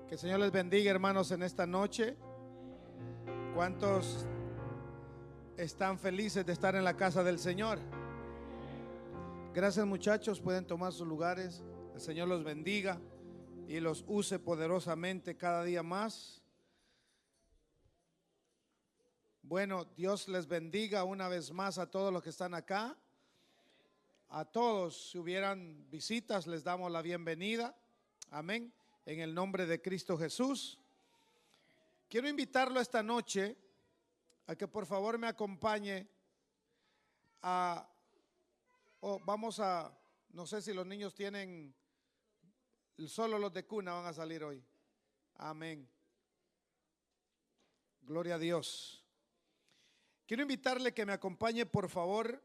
Que el Señor les bendiga, hermanos, en esta noche. ¿Cuántos están felices de estar en la casa del Señor? Gracias, muchachos, pueden tomar sus lugares. El Señor los bendiga y los use poderosamente cada día más. Bueno, Dios les bendiga una vez más a todos los que están acá. A todos, si hubieran visitas, les damos la bienvenida. Amén. En el nombre de Cristo Jesús. Quiero invitarlo esta noche a que por favor me acompañe a, no sé si los niños tienen, solo los de cuna van a salir hoy. Amén. Gloria a Dios. Quiero invitarle que me acompañe por favor,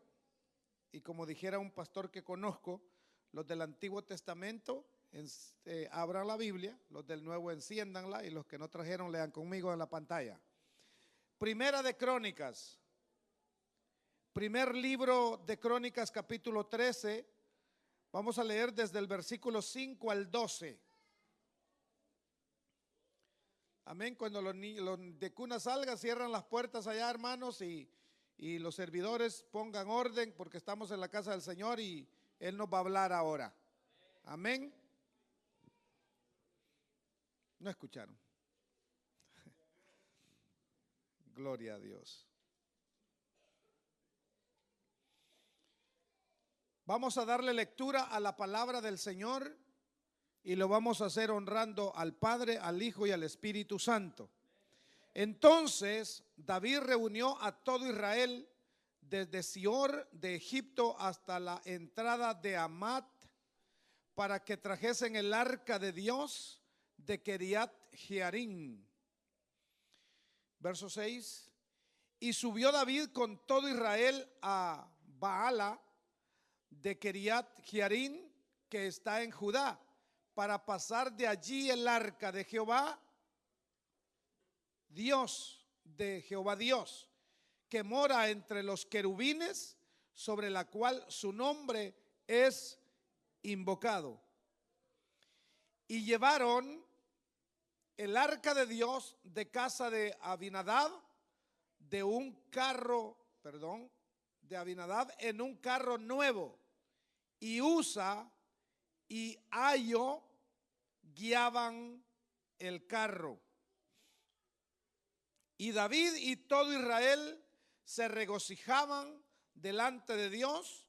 y como dijera un pastor que conozco, los del Antiguo Testamento, abran la Biblia, los del Nuevo enciéndanla y los que no trajeron lean conmigo en la pantalla. Primera de Crónicas, primer libro de Crónicas, capítulo 13, vamos a leer desde el versículo 5 al 12. Amén. Cuando los de cuna salgan, cierran las puertas allá, hermanos, y los servidores pongan orden porque estamos en la casa del Señor y Él nos va a hablar ahora. Amén. No escucharon. Gloria a Dios. Vamos a darle lectura a la palabra del Señor y lo vamos a hacer honrando al Padre, al Hijo y al Espíritu Santo. Entonces David reunió a todo Israel desde Sior de Egipto hasta la entrada de Amat para que trajesen el arca de Dios de Kiriat Jearim. Verso 6. Y subió David con todo Israel a Baala de Kiriat Jearim, que está en Judá, para pasar de allí el arca de Jehová, Dios, que mora entre los querubines, sobre la cual su nombre es invocado. Y llevaron el arca de Dios de casa de Abinadab, de Abinadab en un carro nuevo, y Usa y Ayo guiaban el carro. Y David y todo Israel se regocijaban delante de Dios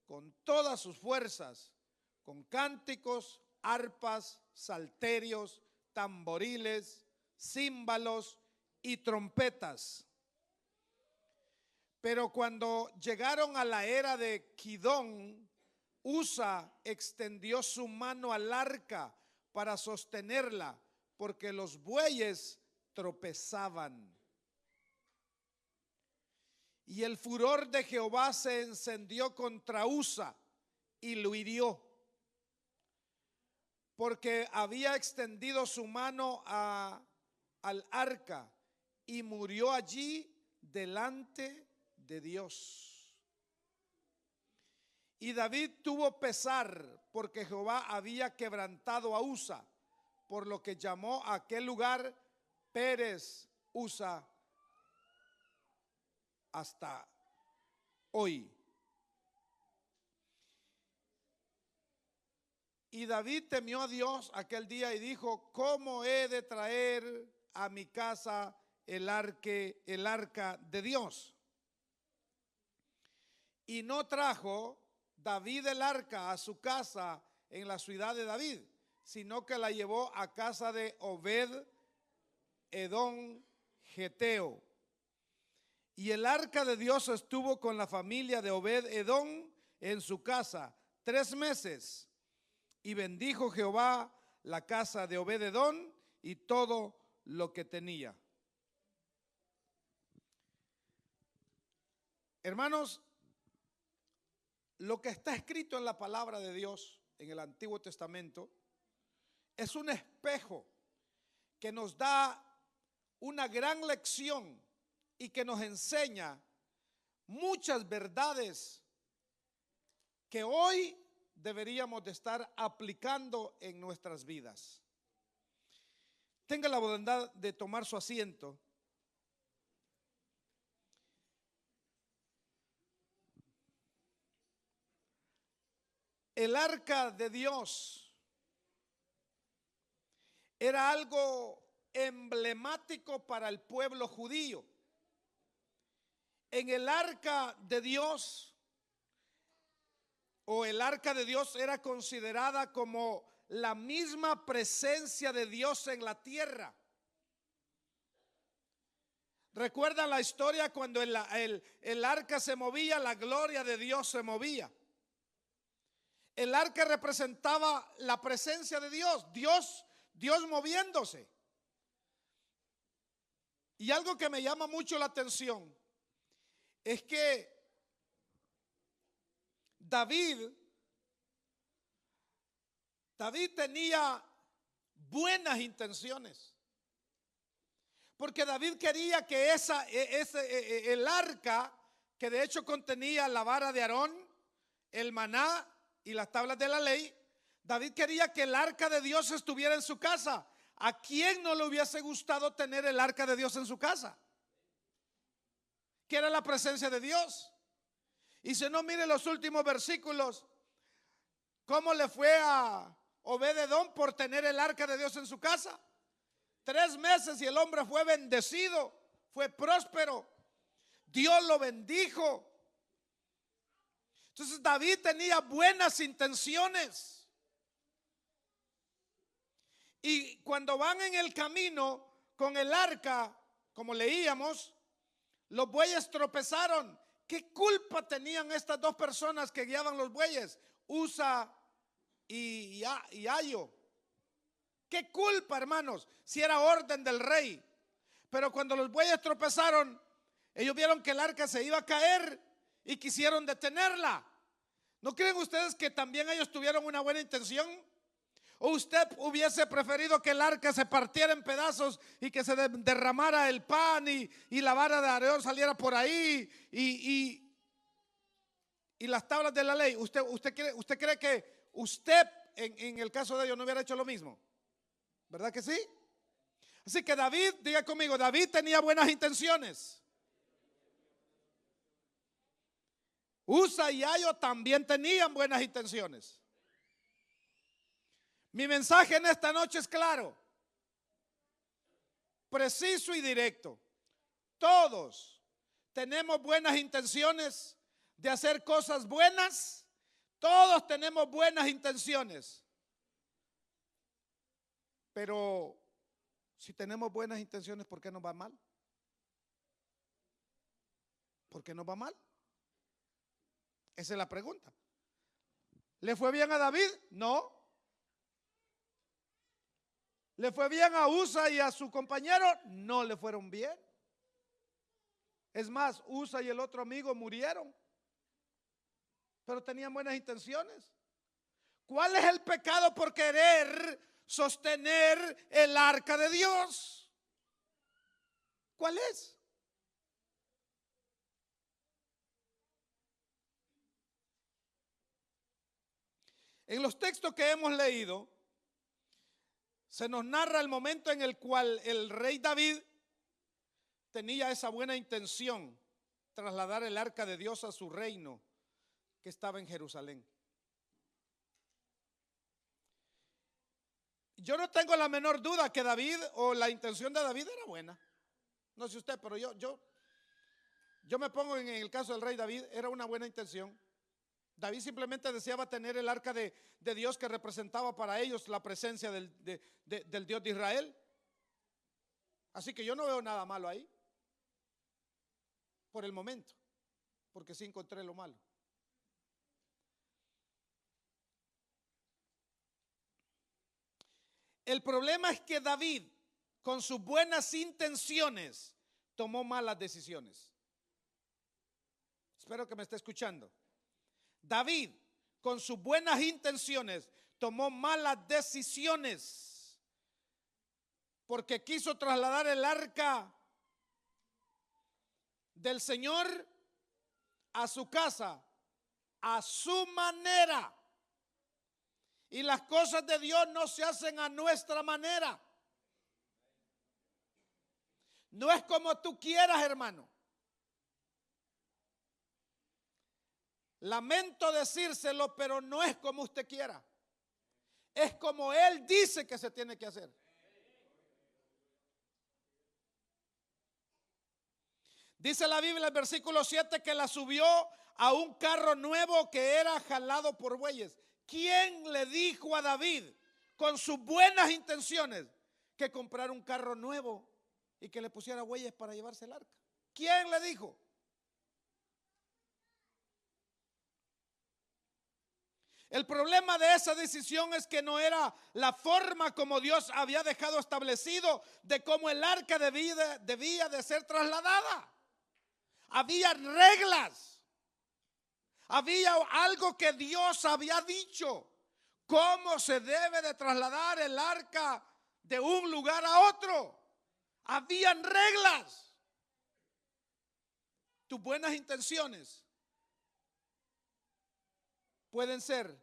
con todas sus fuerzas, con cánticos, arpas, salterios, tamboriles, címbalos y trompetas. Pero cuando llegaron a la era de Kidón, Usa extendió su mano al arca para sostenerla, porque los bueyes tropezaban. Y el furor de Jehová se encendió contra Usa y lo hirió, porque había extendido su mano al arca, y murió allí delante de Dios. Y David tuvo pesar porque Jehová había quebrantado a Usa, por lo que llamó a aquel lugar Pérez Usa hasta hoy. Y David temió a Dios aquel día y dijo: ¿cómo he de traer a mi casa el arca de Dios? Y no trajo David el arca a su casa en la ciudad de David, sino que la llevó a casa de Obed Edom Geteo. Y el arca de Dios estuvo con la familia de Obed Edom en su casa 3 meses. Y bendijo Jehová la casa de Obed Edom y todo lo que tenía. Hermanos, lo que está escrito en la palabra de Dios en el Antiguo Testamento es un espejo que nos da una gran lección y que nos enseña muchas verdades que hoy deberíamos de estar aplicando en nuestras vidas. Tenga la bondad de tomar su asiento. El arca de Dios era algo emblemático para el pueblo judío. En el arca de Dios, o el arca de Dios, era considerada como la misma presencia de Dios en la tierra. ¿Recuerdan la historia cuando el arca se movía? La gloria de Dios se movía. El arca representaba la presencia de Dios, Dios moviéndose. Y algo que me llama mucho la atención es que David tenía buenas intenciones, porque David quería que el arca, que de hecho contenía la vara de Aarón, el maná y las tablas de la ley, David quería que el arca de Dios estuviera en su casa. ¿A quién no le hubiese gustado tener el arca de Dios en su casa? Que era la presencia de Dios. Y si no, mire los últimos versículos, cómo le fue a Obed-edom por tener el arca de Dios en su casa. 3 meses y el hombre fue bendecido, fue próspero, Dios lo bendijo. Entonces David tenía buenas intenciones. Y cuando van en el camino con el arca, como leíamos, los bueyes tropezaron. ¿Qué culpa tenían estas 2 personas que guiaban los bueyes? Usa y Ayo. ¿Qué culpa, hermanos? Si era orden del rey. Pero cuando los bueyes tropezaron, ellos vieron que el arca se iba a caer y quisieron detenerla. ¿No creen ustedes que también ellos tuvieron una buena intención? ¿O usted hubiese preferido que el arca se partiera en pedazos y que se derramara el pan y la vara de Aarón saliera por ahí y las tablas de la ley? ¿Usted cree que usted en el caso de ellos no hubiera hecho lo mismo? ¿Verdad que sí? Así que David, diga conmigo, David tenía buenas intenciones. Usa y Ayo también tenían buenas intenciones. Mi mensaje en esta noche es claro, preciso y directo. Todos tenemos buenas intenciones de hacer cosas buenas. Todos tenemos buenas intenciones. Pero si tenemos buenas intenciones, ¿por qué nos va mal? ¿Por qué nos va mal? Esa es la pregunta. ¿Le fue bien a David? No. ¿Le fue bien a Usa y a su compañero? No le fueron bien. Es más, Usa y el otro amigo murieron, pero tenían buenas intenciones. ¿Cuál es el pecado por querer sostener el arca de Dios? ¿Cuál es? En los textos que hemos leído, se nos narra el momento en el cual el rey David tenía esa buena intención, trasladar el arca de Dios a su reino que estaba en Jerusalén. Yo no tengo la menor duda que David, o la intención de David era buena. No sé usted, pero yo me pongo en el caso del rey David, era una buena intención. David simplemente deseaba tener el arca de Dios que representaba para ellos la presencia del Dios de Israel. Así que yo no veo nada malo ahí, por el momento, porque sí encontré lo malo. El problema es que David, con sus buenas intenciones, tomó malas decisiones. Espero que me esté escuchando. David, con sus buenas intenciones, tomó malas decisiones porque quiso trasladar el arca del Señor a su casa, a su manera. Y las cosas de Dios no se hacen a nuestra manera. No es como tú quieras, hermano. Lamento decírselo, pero no es como usted quiera. Es como Él dice que se tiene que hacer. Dice la Biblia en el versículo 7 que la subió a un carro nuevo que era jalado por bueyes. ¿Quién le dijo a David, con sus buenas intenciones, que comprara un carro nuevo y que le pusiera bueyes para llevarse el arca? ¿Quién le dijo? El problema de esa decisión es que no era la forma como Dios había dejado establecido de cómo el arca debía de ser trasladada. Había reglas, había algo que Dios había dicho, cómo se debe de trasladar el arca de un lugar a otro. Habían reglas. Tus buenas intenciones pueden ser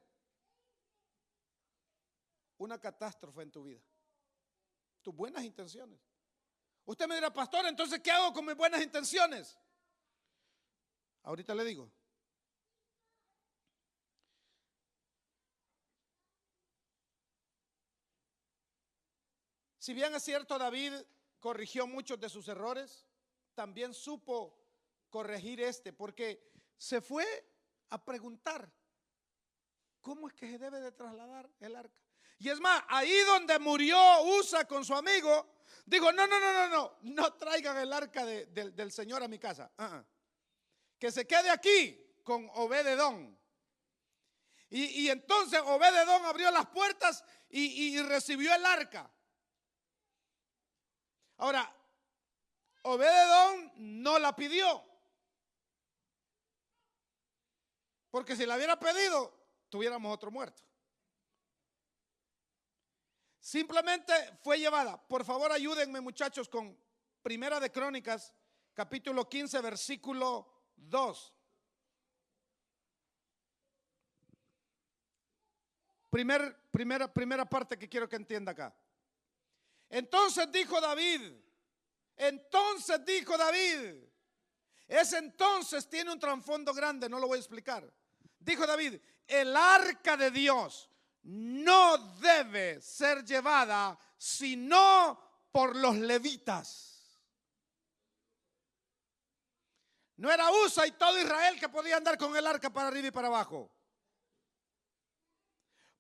una catástrofe en tu vida. Tus buenas intenciones. Usted me dirá, pastor, entonces ¿qué hago con mis buenas intenciones? Ahorita le digo. Si bien es cierto, David corrigió muchos de sus errores, también supo corregir porque se fue a preguntar cómo es que se debe de trasladar el arca. Y es más, ahí donde murió Usa con su amigo, dijo, no traigan el arca del Señor a mi casa. Que se quede aquí con Obed-edom. Y entonces Obed-edom abrió las puertas y recibió el arca. Ahora, Obed-edom no la pidió, porque si la hubiera pedido, tuviéramos otro muerto. Simplemente fue llevada. Por favor, ayúdenme, muchachos, con Primera de Crónicas, capítulo 15, versículo 2. Primera parte que quiero que entienda acá. Entonces dijo David, ese entonces tiene un trasfondo grande, no lo voy a explicar. Dijo David, el arca de Dios no debe ser llevada sino por los levitas. No era Usa y todo Israel que podía andar con el arca para arriba y para abajo,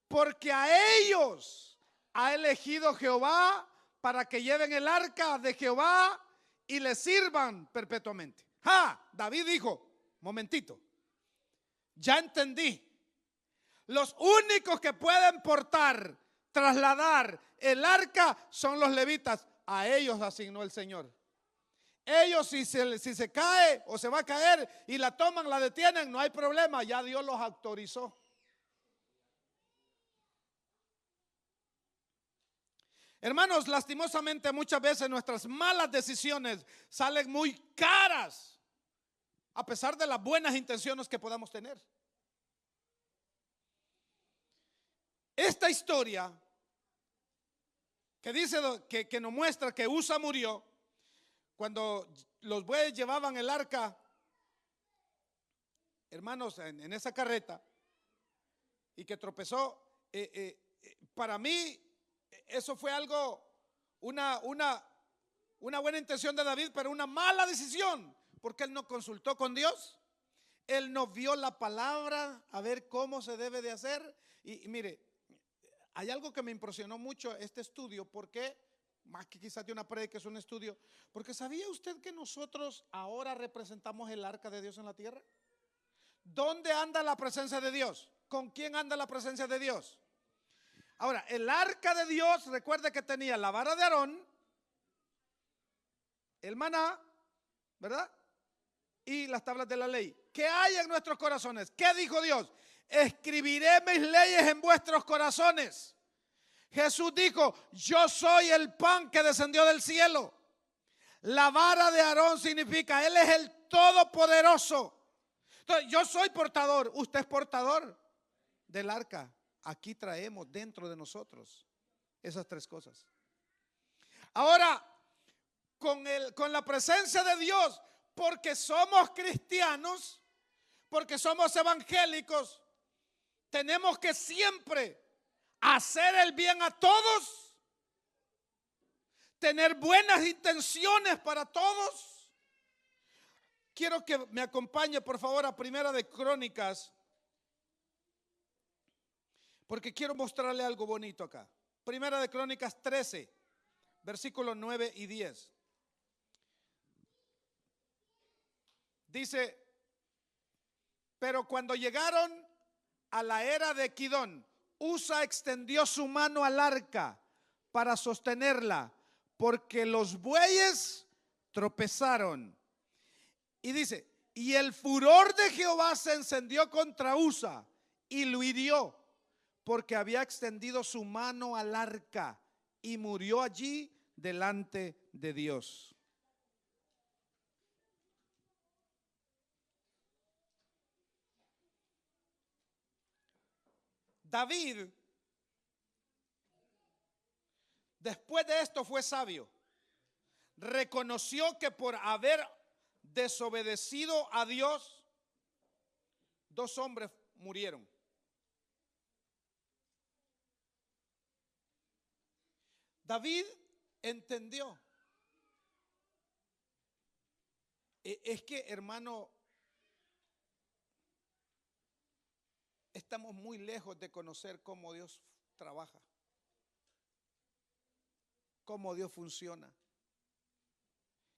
porque a ellos ha elegido Jehová para que lleven el arca de Jehová y le sirvan perpetuamente. David dijo, momentito, ya entendí. Los únicos que pueden trasladar el arca son los levitas. A ellos asignó el Señor. Ellos si se cae o se va a caer y la toman, la detienen, no hay problema, ya Dios los autorizó. Hermanos, lastimosamente muchas veces nuestras malas decisiones salen muy caras, a pesar de las buenas intenciones que podamos tener. Esta historia que dice que nos muestra que Usa murió cuando los bueyes llevaban el arca, hermanos, en esa carreta, y que tropezó. Para mí eso fue algo, una buena intención de David, pero una mala decisión, porque él no consultó con Dios, él no vio la palabra a ver cómo se debe de hacer. Y mire, hay algo que me impresionó mucho este estudio, porque más que quizás de una prédica, es un estudio, porque ¿sabía usted que nosotros ahora representamos el arca de Dios en la tierra? ¿Dónde anda la presencia de Dios? ¿Con quién anda la presencia de Dios? Ahora, el arca de Dios, recuerde que tenía la vara de Aarón, el maná, ¿verdad? Y las tablas de la ley. ¿Qué hay en nuestros corazones? ¿Qué dijo Dios? Escribiré mis leyes en vuestros corazones. Jesús dijo, yo soy el pan que descendió del cielo. La vara de Aarón significa, Él es el todopoderoso. Entonces, yo soy portador, usted es portador del arca. Aquí traemos dentro de nosotros esas tres cosas. Ahora, con la presencia de Dios, porque somos cristianos, porque somos evangélicos, tenemos que siempre hacer el bien a todos, tener buenas intenciones para todos. Quiero que me acompañe por favor a Primera de Crónicas, porque quiero mostrarle algo bonito acá. Primera de Crónicas 13, versículos 9 y 10. Dice: pero cuando llegaron a la era de Kidón, Usa extendió su mano al arca para sostenerla, porque los bueyes tropezaron. Y dice: y el furor de Jehová se encendió contra Usa y lo hirió, porque había extendido su mano al arca, y murió allí delante de Dios. David, después de esto, fue sabio. Reconoció que por haber desobedecido a Dios, 2 hombres murieron. David entendió. Es que, hermano, estamos muy lejos de conocer cómo Dios trabaja, cómo Dios funciona.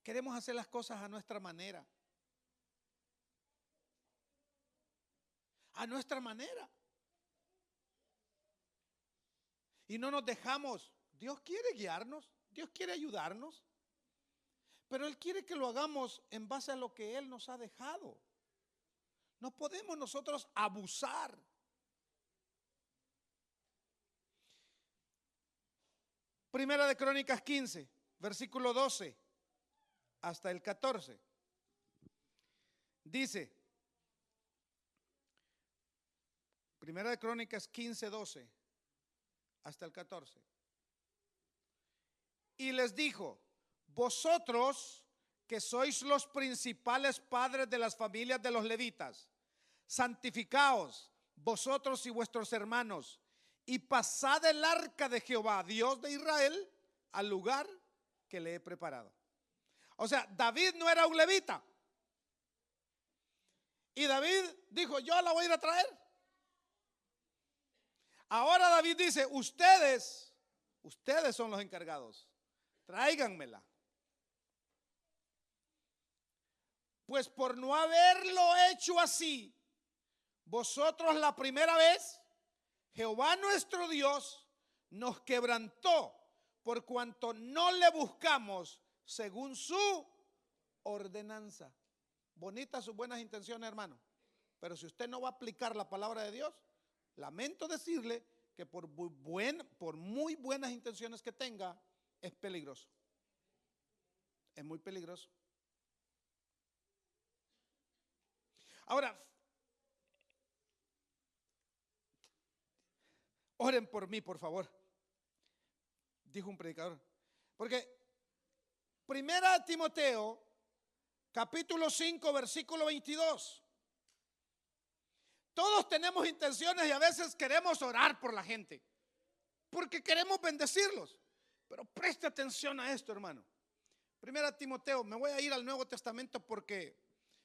Queremos hacer las cosas a nuestra manera. A nuestra manera. Y no nos dejamos. Dios quiere guiarnos, Dios quiere ayudarnos, pero Él quiere que lo hagamos en base a lo que Él nos ha dejado. No podemos nosotros abusar. Primera de Crónicas 15, versículo 12 hasta el 14. Dice, Primera de Crónicas 15, 12 hasta el 14. Y les dijo: vosotros que sois los principales padres de las familias de los levitas, santificaos vosotros y vuestros hermanos, y pasad el arca de Jehová, Dios de Israel, al lugar que le he preparado. O sea, David no era un levita. Y David dijo: yo la voy a ir a traer. Ahora David dice: ustedes son los encargados. Tráiganmela. Pues por no haberlo hecho así, vosotros la primera vez, Jehová nuestro Dios nos quebrantó, por cuanto no le buscamos según su ordenanza. Bonitas sus buenas intenciones, hermano, pero si usted no va a aplicar la palabra de Dios, lamento decirle que por muy buenas intenciones que tenga, es peligroso. Es muy peligroso. Ahora, oren por mí, por favor, dijo un predicador. Porque Primera de Timoteo, capítulo 5, versículo 22. Todos tenemos intenciones y a veces queremos orar por la gente, porque queremos bendecirlos. Pero preste atención a esto, hermano. Primera Timoteo, me voy a ir al Nuevo Testamento porque,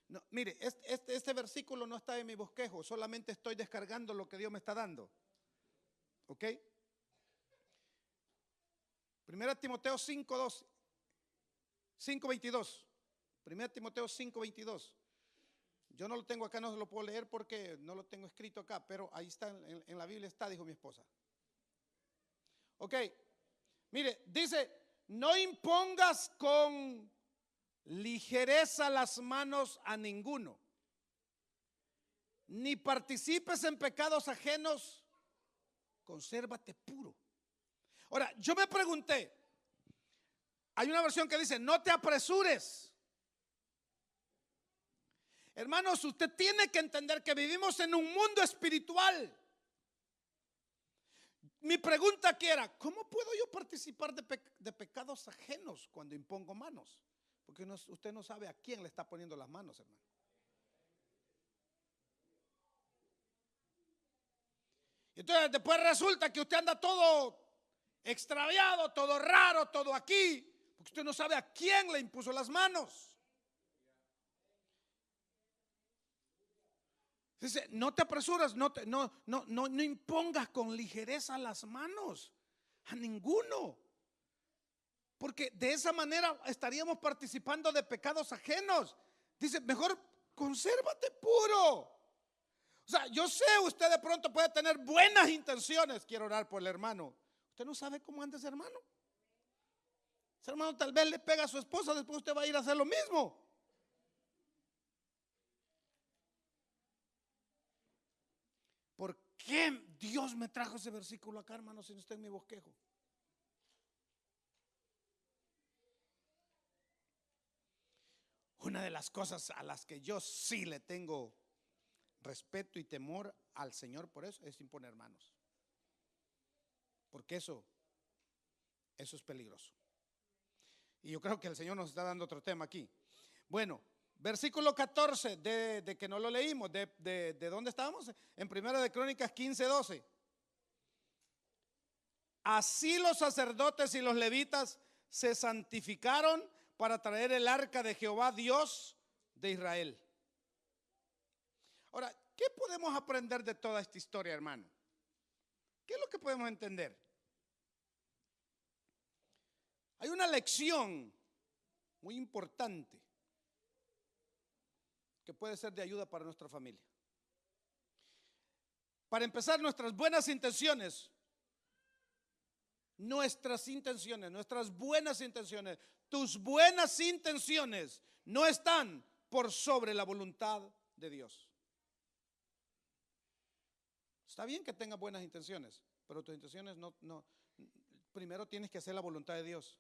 no, mire, este versículo no está en mi bosquejo, solamente estoy descargando lo que Dios me está dando. ¿Ok? Primera Timoteo 5:2, 5:22. Primera Timoteo 5:22. Yo no lo tengo acá, no se lo puedo leer porque no lo tengo escrito acá, pero ahí está, en la Biblia está, dijo mi esposa. Ok, mire, dice: no impongas con ligereza las manos a ninguno, ni participes en pecados ajenos, consérvate puro. Ahora, yo me pregunté, hay una versión que dice: no te apresures. Hermanos, usted tiene que entender que vivimos en un mundo espiritual. mi pregunta aquí era, ¿cómo puedo yo participar de pecados ajenos cuando impongo manos? Porque usted no sabe a quién le está poniendo las manos, hermano. Entonces después resulta que usted anda todo extraviado, todo raro, todo aquí, porque usted no sabe a quién le impuso las manos. Dice, no te apresuras, no impongas con ligereza las manos a ninguno, porque de esa manera estaríamos participando de pecados ajenos. Dice, mejor consérvate puro. O sea, yo sé, usted de pronto puede tener buenas intenciones. Quiero orar por el hermano. Usted no sabe cómo anda ese hermano. Ese hermano tal vez le pega a su esposa, después usted va a ir a hacer lo mismo. ¿Por qué Dios me trajo ese versículo acá, hermano, si no está en mi bosquejo? Una de las cosas a las que yo sí le tengo respeto y temor al Señor por eso es imponer manos, porque eso es peligroso. Y yo creo que el Señor nos está dando otro tema aquí. Bueno, versículo 14 de que no lo leímos, de dónde estábamos, en Primera de Crónicas 15:12. Así los sacerdotes y los levitas se santificaron para traer el arca de Jehová, Dios de Israel. Ahora, ¿qué podemos aprender de toda esta historia, hermano? ¿Qué es lo que podemos entender? Hay una lección muy importante que puede ser de ayuda para nuestra familia. Para empezar, nuestras buenas intenciones, tus buenas intenciones no están por sobre la voluntad de Dios. Está bien que tengas buenas intenciones, pero tus intenciones no. Primero tienes que hacer la voluntad de Dios.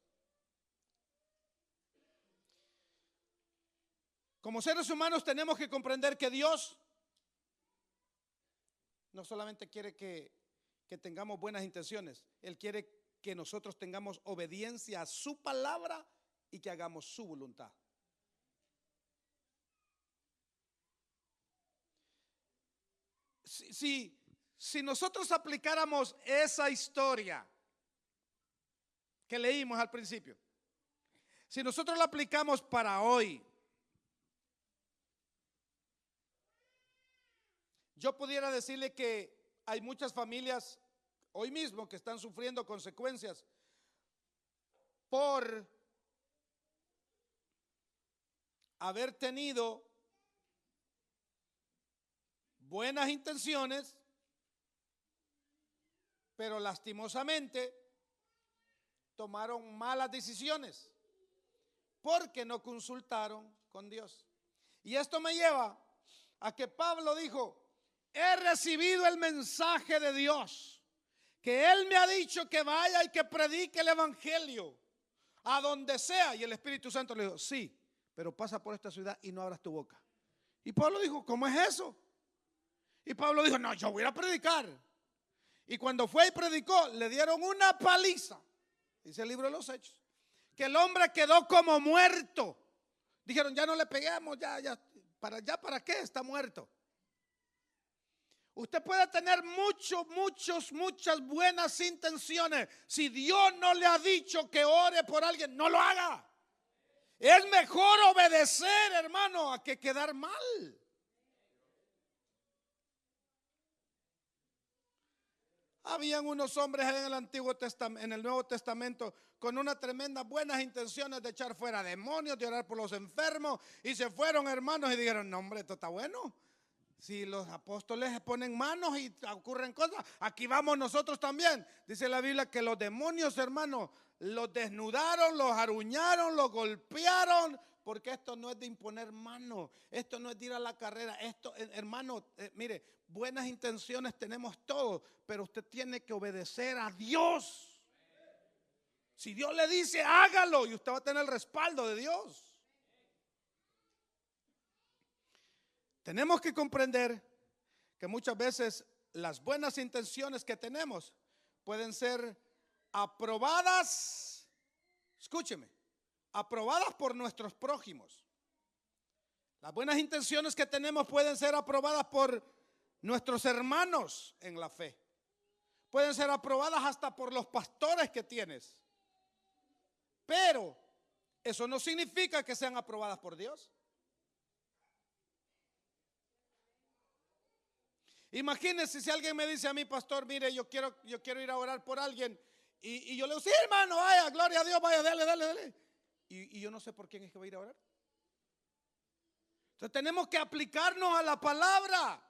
Como seres humanos tenemos que comprender que Dios no solamente quiere que tengamos buenas intenciones, Él quiere que nosotros tengamos obediencia a su palabra y que hagamos su voluntad. Si nosotros aplicáramos esa historia que leímos al principio, si nosotros la aplicamos para hoy, yo pudiera decirle que hay muchas familias hoy mismo que están sufriendo consecuencias por haber tenido buenas intenciones, pero lastimosamente tomaron malas decisiones porque no consultaron con Dios. Y esto me lleva a que Pablo dijo: he recibido el mensaje de Dios, que Él me ha dicho que vaya y que predique el evangelio a donde sea. Y el Espíritu Santo le dijo: sí, pero pasa por esta ciudad y no abras tu boca. Y Pablo dijo: ¿cómo es eso? Y Pablo dijo: no, yo voy a predicar. Y cuando fue y predicó, le dieron una paliza. Dice el libro de los Hechos, que el hombre quedó como muerto. Dijeron: ya no le peguemos, ya para qué, está muerto. Usted puede tener muchas buenas intenciones. Si Dios no le ha dicho que ore por alguien, no lo haga. Es mejor obedecer, hermano, a que quedar mal. Habían unos hombres en el Antiguo Testamento, en el Nuevo Testamento, con unas tremendas buenas intenciones de echar fuera demonios, de orar por los enfermos, y se fueron, hermanos, y dijeron: no, hombre, esto está bueno. Si los apóstoles ponen manos y ocurren cosas, aquí vamos nosotros también. Dice la Biblia que los demonios, hermanos, los desnudaron, los aruñaron, los golpearon, porque esto no es de imponer mano, esto no es de ir a la carrera, esto, hermano, mire, buenas intenciones tenemos todos, pero usted tiene que obedecer a Dios. Si Dios le dice, hágalo, y usted va a tener el respaldo de Dios. Tenemos que comprender que muchas veces las buenas intenciones que tenemos pueden ser aprobadas, escúcheme, aprobadas por nuestros prójimos. Las buenas intenciones que tenemos pueden ser aprobadas por nuestros hermanos en la fe. Pueden ser aprobadas hasta por los pastores que tienes. Pero eso no significa que sean aprobadas por Dios. Imagínense si alguien me dice a mí, pastor, mire, yo quiero ir a orar por alguien. Y yo le digo, sí, hermano, vaya, gloria a Dios, vaya, dale. Y yo no sé por quién es que va a ir a orar. Entonces tenemos que aplicarnos a la palabra.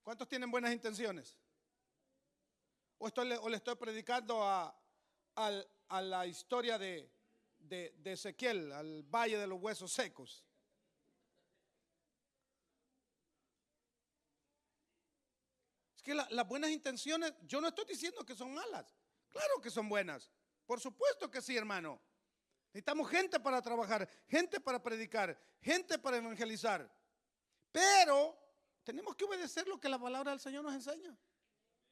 ¿Cuántos tienen buenas intenciones? O le estoy predicando a la historia de Ezequiel, al valle de los huesos secos. Es que las buenas intenciones, yo no estoy diciendo que son malas. Claro que son buenas. Por supuesto que sí, hermano. Necesitamos gente para trabajar, gente para predicar, gente para evangelizar. Pero tenemos que obedecer lo que la palabra del Señor nos enseña.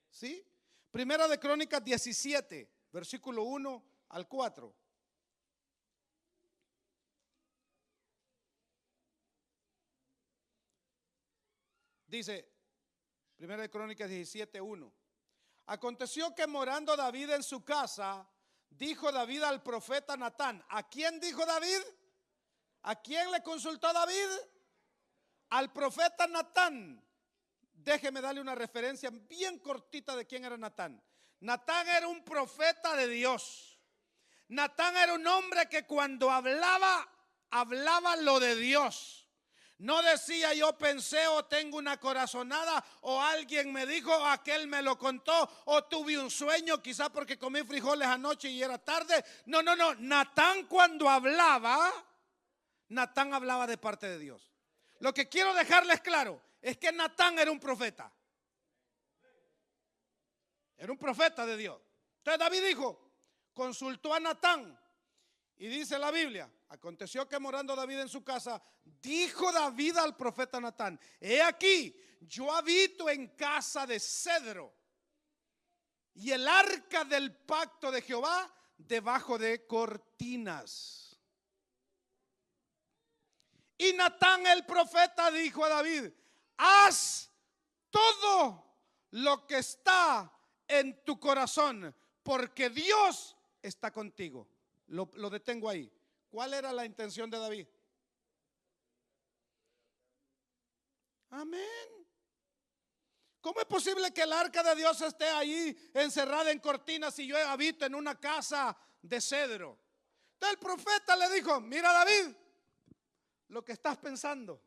¿Sí? Primera de Crónicas 17, versículo 1 al 4. Dice, Primera de Crónicas 17, 1. Aconteció que morando David en su casa, dijo David al profeta Natán. ¿A quién dijo David? ¿A quién le consultó David? Al profeta Natán. Déjeme darle una referencia bien cortita de quién era Natán. Natán era un profeta de Dios. Natán era un hombre que cuando hablaba lo de Dios. No decía yo pensé o tengo una corazonada o alguien me dijo, aquel me lo contó o tuve un sueño, quizá porque comí frijoles anoche y era tarde. No. Natán cuando hablaba, Natán hablaba de parte de Dios. Lo que quiero dejarles claro es que Natán era un profeta. Era un profeta de Dios. Entonces David dijo, consultó a Natán. Y dice la Biblia, aconteció que morando David en su casa, dijo David al profeta Natán, he aquí, yo habito en casa de cedro y el arca del pacto de Jehová debajo de cortinas. Y Natán el profeta dijo a David, haz todo lo que está en tu corazón, porque Dios está contigo. Lo detengo ahí. ¿Cuál era la intención de David? Amén. ¿Cómo es posible que el arca de Dios esté ahí encerrada en cortinas y yo habito en una casa de cedro? Entonces el profeta le dijo, mira David, lo que estás pensando,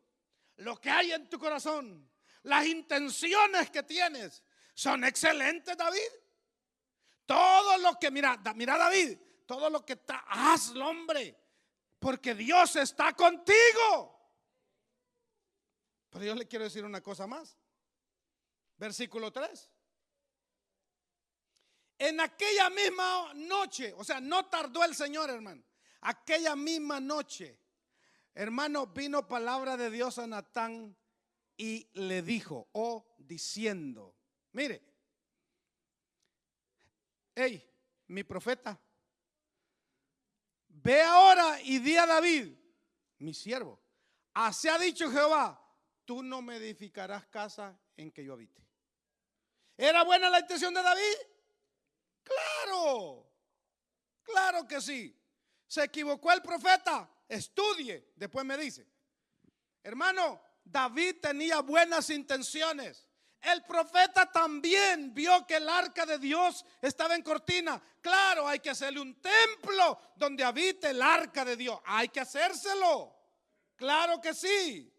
lo que hay en tu corazón, las intenciones que tienes son excelentes, David. Todo lo que, mira David, todo lo que está, hazlo, hombre, porque Dios está contigo. Pero yo le quiero decir una cosa más. Versículo 3. En aquella misma noche, o sea, no tardó el Señor, hermano. Aquella misma noche, hermano, vino palabra de Dios a Natán y le dijo, diciendo, mire, hey, mi profeta, ve ahora y di a David, mi siervo, así ha dicho Jehová, tú no me edificarás casa en que yo habite. ¿Era buena la intención de David? Claro que sí. ¿Se equivocó el profeta? Estudie, después me dice. Hermano, David tenía buenas intenciones. El profeta también vio que el arca de Dios estaba en cortina. Claro, hay que hacerle un templo donde habite el arca de Dios. Hay que hacérselo. Claro que sí.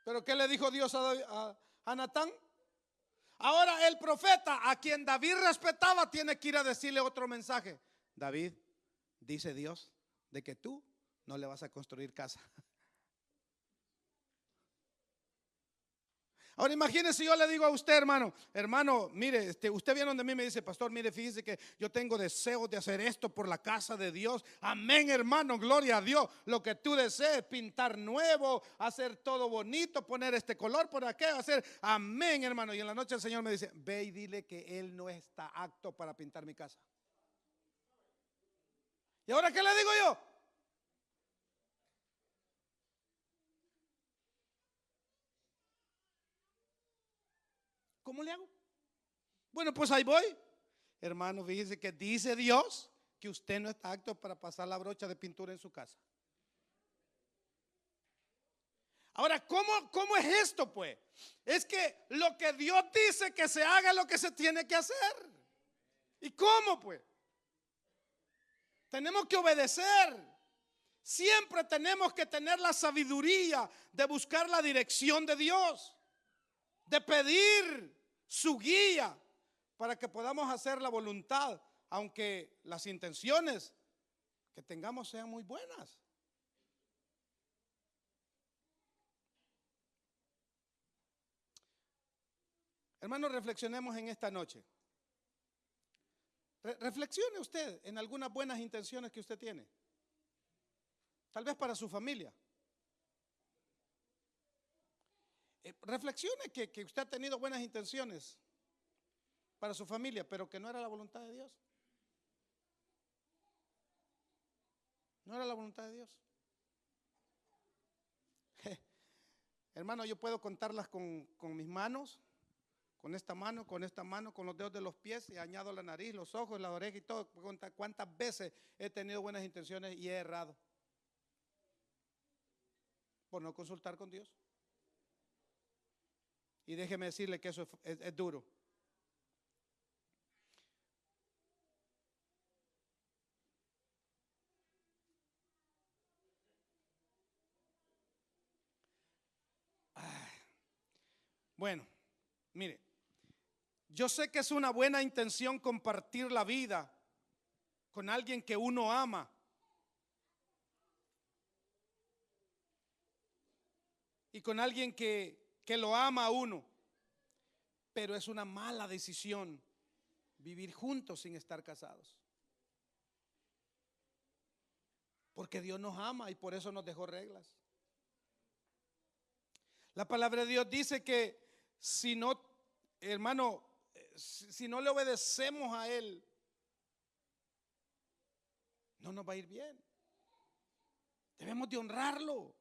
Pero ¿qué le dijo Dios a Natán? Ahora el profeta, a quien David respetaba, tiene que ir a decirle otro mensaje. David, dice Dios, de que tú no le vas a construir casa. Ahora imagínese si yo le digo a usted, hermano, mire, usted viene donde mí me dice, pastor, mire, fíjese que yo tengo deseos de hacer esto por la casa de Dios. Amén, hermano, gloria a Dios. Lo que tú desees, pintar nuevo, hacer todo bonito, poner este color por aquello, hacer, amén, hermano. Y en la noche el Señor me dice, ve y dile que Él no está apto para pintar mi casa. ¿Y ahora qué le digo yo? ¿Cómo le hago? Bueno, pues ahí voy. Hermano, fíjese que dice Dios que usted no está apto para pasar la brocha de pintura en su casa. Ahora, ¿cómo es esto pues? Es que lo que Dios dice que se haga es lo que se tiene que hacer. ¿Y cómo pues? Tenemos que obedecer. Siempre tenemos que tener la sabiduría de buscar la dirección de Dios, de pedir su guía para que podamos hacer la voluntad, aunque las intenciones que tengamos sean muy buenas. Hermanos, reflexionemos en esta noche. Reflexione usted en algunas buenas intenciones que usted tiene. Tal vez para su familia. Reflexione que usted ha tenido buenas intenciones para su familia, pero que no era la voluntad de Dios. No era la voluntad de Dios. Hermano, yo puedo contarlas con mis manos, con esta mano, con esta mano, con los dedos de los pies, y añado la nariz, los ojos, la oreja y todo. Cuántas veces he tenido buenas intenciones y he errado por no consultar con Dios. Y déjeme decirle que eso es duro. Bueno, mire, yo sé que es una buena intención compartir la vida con alguien que uno ama. Y con alguien que lo ama a uno. Pero es una mala decisión vivir juntos sin estar casados. Porque Dios nos ama y por eso nos dejó reglas. La palabra de Dios dice que si no, hermano, si no le obedecemos a Él, no nos va a ir bien. Debemos de honrarlo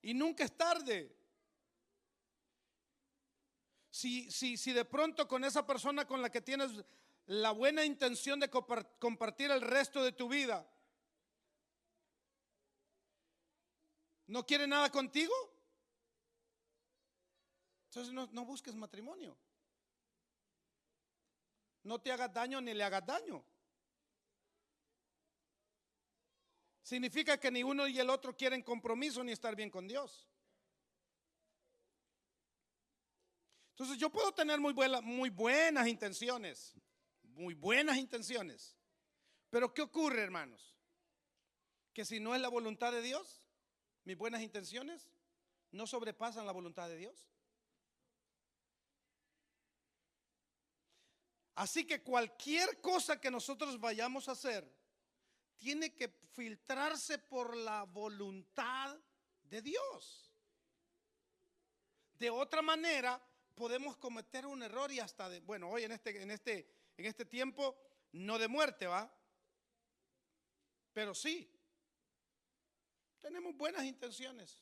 y nunca es tarde. Si de pronto con esa persona con la que tienes la buena intención de compartir el resto de tu vida no quiere nada contigo, entonces no busques matrimonio. No te hagas daño ni le hagas daño. Significa que ni uno y el otro quieren compromiso ni estar bien con Dios. Entonces yo puedo tener muy buenas intenciones, pero ¿qué ocurre, hermanos? Que si no es la voluntad de Dios, mis buenas intenciones no sobrepasan la voluntad de Dios. Así que cualquier cosa que nosotros vayamos a hacer tiene que filtrarse por la voluntad de Dios. De otra manera podemos cometer un error y hasta hoy en este tiempo no de muerte, ¿va? Pero sí tenemos buenas intenciones.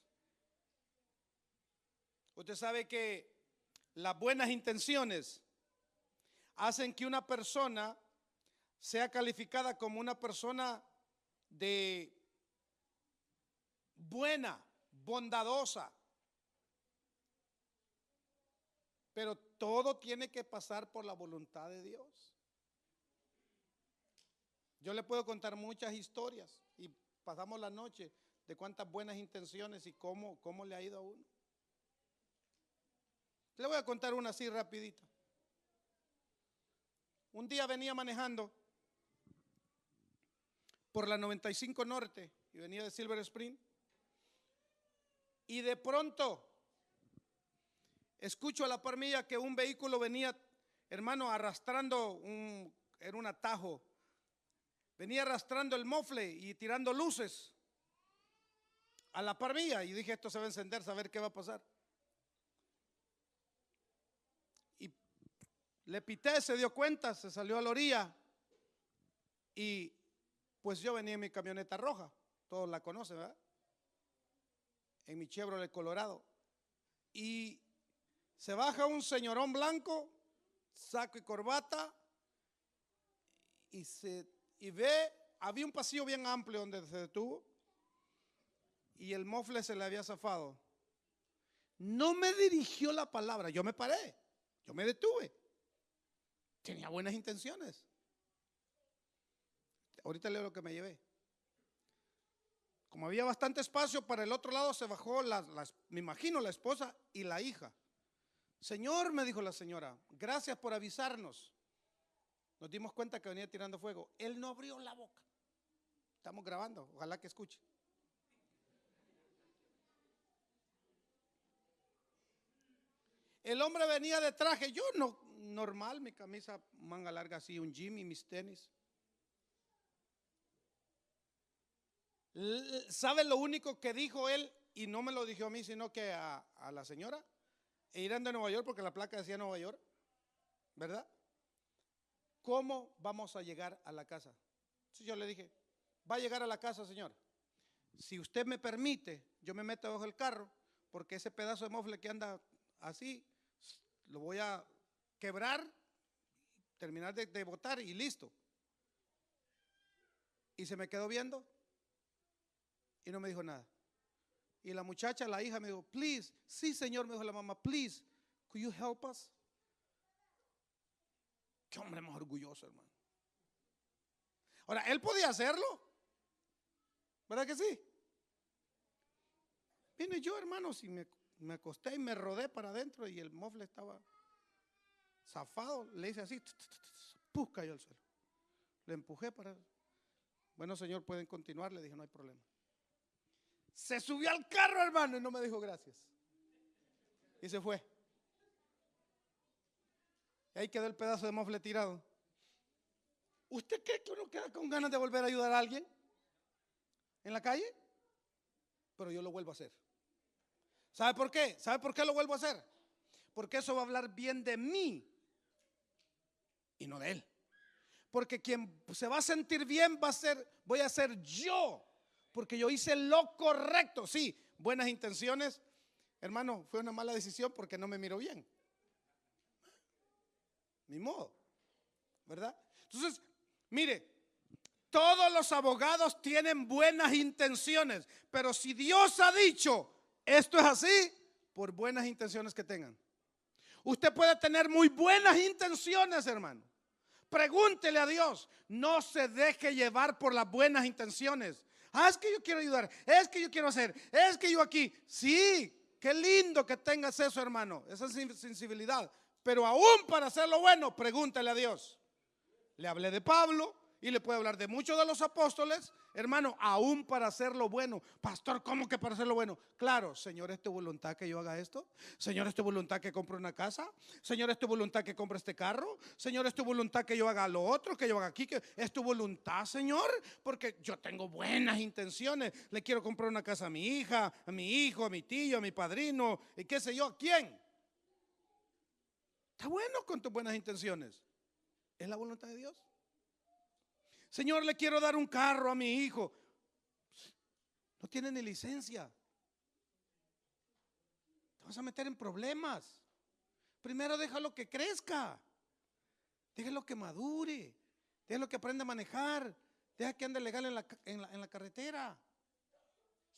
Usted sabe que las buenas intenciones hacen que una persona sea calificada como una persona de buena, bondadosa. Pero todo tiene que pasar por la voluntad de Dios. Yo le puedo contar muchas historias y pasamos la noche de cuántas buenas intenciones y cómo le ha ido a uno. Le voy a contar una así rapidita. Un día venía manejando por la 95 Norte y venía de Silver Spring y de pronto escucho a la par mía que un vehículo venía, hermano, arrastrando era un atajo. Venía arrastrando el mofle y tirando luces a la par mía. Y dije, esto se va a encender, saber qué va a pasar. Y le pité, se dio cuenta, se salió a la orilla. Y pues yo venía en mi camioneta roja, todos la conocen, ¿verdad? En mi Chevrolet Colorado. Y se baja un señorón blanco, saco y corbata, y ve, había un pasillo bien amplio donde se detuvo, y el mofle se le había zafado. No me dirigió la palabra, yo me paré, yo me detuve. Tenía buenas intenciones. Ahorita leo lo que me llevé. Como había bastante espacio, para el otro lado se bajó me imagino la esposa y la hija. Señor, me dijo la señora, gracias por avisarnos. Nos dimos cuenta que venía tirando fuego. Él no abrió la boca. Estamos grabando, ojalá que escuche. El hombre venía de traje, yo no, normal, mi camisa manga larga así, un jean y mis tenis. ¿Sabe lo único que dijo él? Y no me lo dijo a mí, sino que a la señora. E irán de Nueva York, porque la placa decía Nueva York, ¿verdad? ¿Cómo vamos a llegar a la casa? Entonces yo le dije, va a llegar a la casa, señor. Si usted me permite, yo me meto debajo del carro, porque ese pedazo de mofle que anda así, lo voy a quebrar, terminar de botar y listo. Y se me quedó viendo y no me dijo nada. Y la muchacha, la hija, me dijo, please, sí señor, me dijo la mamá, please, could you help us? Qué hombre más orgulloso, hermano. Ahora, él podía hacerlo, ¿verdad que sí? Vine yo, hermano, si me acosté y me rodé para adentro y el mofle estaba zafado, le hice así, ¡puf! Cayó al suelo. Le empujé para, bueno señor, pueden continuar, le dije, no hay problema. Se subió al carro, hermano, y no me dijo gracias. Y se fue. Y ahí quedó el pedazo de mofle tirado. ¿Usted cree que uno queda con ganas de volver a ayudar a alguien en la calle? Pero yo lo vuelvo a hacer. ¿Sabe por qué? ¿Sabe por qué lo vuelvo a hacer? Porque eso va a hablar bien de mí y no de él. Porque quien se va a sentir bien voy a ser yo, porque yo hice lo correcto. Sí, buenas intenciones, hermano, fue una mala decisión porque no me miró bien. Ni modo, ¿verdad? Entonces, mire, todos los abogados tienen buenas intenciones, pero si Dios ha dicho esto es así, por buenas intenciones que tengan. Usted puede tener muy buenas intenciones, hermano. Pregúntele a Dios, no se deje llevar por las buenas intenciones. Ah, es que yo quiero ayudar, es que yo quiero hacer, es que yo aquí. Sí, qué lindo que tengas eso, hermano, esa sensibilidad. Pero aún para hacer lo bueno, pregúntele a Dios. Le hablé de Pablo y le puedo hablar de muchos de los apóstoles, hermano, aún para hacer lo bueno. Pastor, ¿cómo que para hacer lo bueno? Claro, Señor, ¿es tu voluntad que yo haga esto? Señor, ¿es tu voluntad que compre una casa? Señor, ¿es tu voluntad que compre este carro? Señor, ¿es tu voluntad que yo haga lo otro, que yo haga aquí? ¿Es tu voluntad, Señor? Porque yo tengo buenas intenciones. Le quiero comprar una casa a mi hija, a mi hijo, a mi tío, a mi padrino, y qué sé yo, ¿a quién? Está bueno con tus buenas intenciones. ¿Es la voluntad de Dios? Señor, le quiero dar un carro a mi hijo. No tiene ni licencia. Te vas a meter en problemas. Primero déjalo que crezca. Déjalo que madure. Déjalo que aprenda a manejar. Deja que ande legal en la carretera.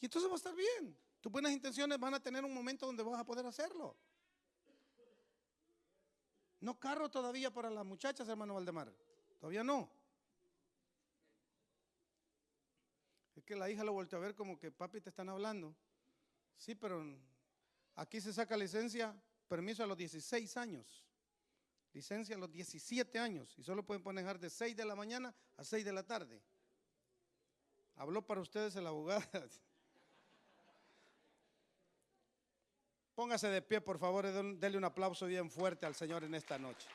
Y entonces va a estar bien. Tus buenas intenciones van a tener un momento donde vas a poder hacerlo. No carro todavía para las muchachas, hermano Valdemar. Todavía no. Es que la hija lo volteó a ver como que papi te están hablando. Sí, pero aquí se saca licencia, permiso a los 16 años. Licencia a los 17 años. Y solo pueden manejar de 6 de la mañana a 6 de la tarde. Habló para ustedes el abogado. Póngase de pie, por favor, y denle un aplauso bien fuerte al Señor en esta noche.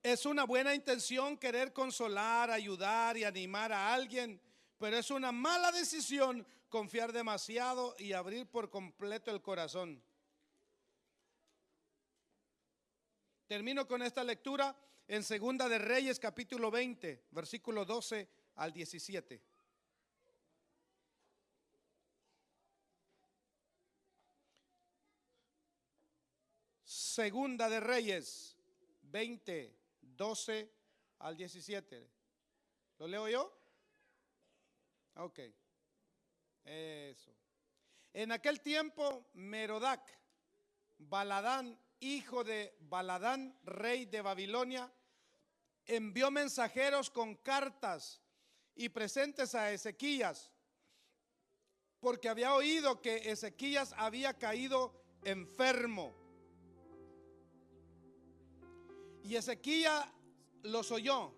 Es una buena intención querer consolar, ayudar y animar a alguien, pero es una mala decisión confiar demasiado y abrir por completo el corazón. Termino con esta lectura en Segunda de Reyes, capítulo 20, versículo 12 al 17. Segunda de Reyes 20, 12 al 17. ¿Lo leo yo? Ok. Eso. En aquel tiempo, Merodac, Baladán, hijo de Baladán, rey de Babilonia, envió mensajeros con cartas y presentes a Ezequías, porque había oído que Ezequías había caído enfermo. Y Ezequías los oyó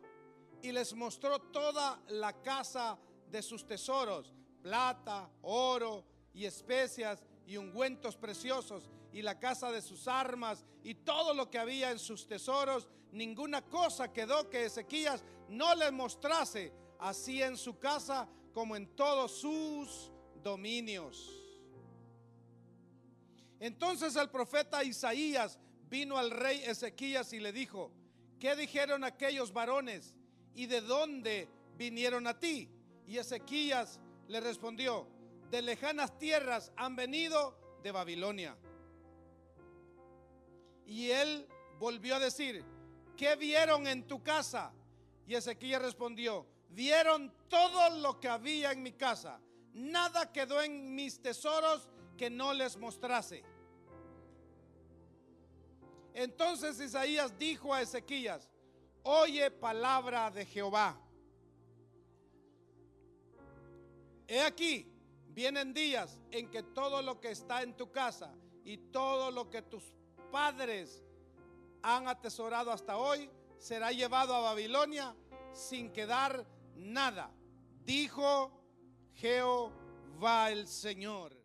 y les mostró toda la casa de sus tesoros, plata, oro y especias y ungüentos preciosos, y la casa de sus armas y todo lo que había en sus tesoros. Ninguna cosa quedó que Ezequías no les mostrase, así en su casa como en todos sus dominios. Entonces el profeta Isaías vino al rey Ezequías y le dijo: ¿qué dijeron aquellos varones y de dónde vinieron a ti? Y Ezequías le respondió: de lejanas tierras han venido, de Babilonia. Y él volvió a decir: ¿qué vieron en tu casa? Y Ezequías respondió: vieron todo lo que había en mi casa, nada quedó en mis tesoros que no les mostrase. Entonces Isaías dijo a Ezequías: oye palabra de Jehová. He aquí, vienen días en que todo lo que está en tu casa y todo lo que tus padres han atesorado hasta hoy será llevado a Babilonia sin quedar nada, dijo Jehová el Señor.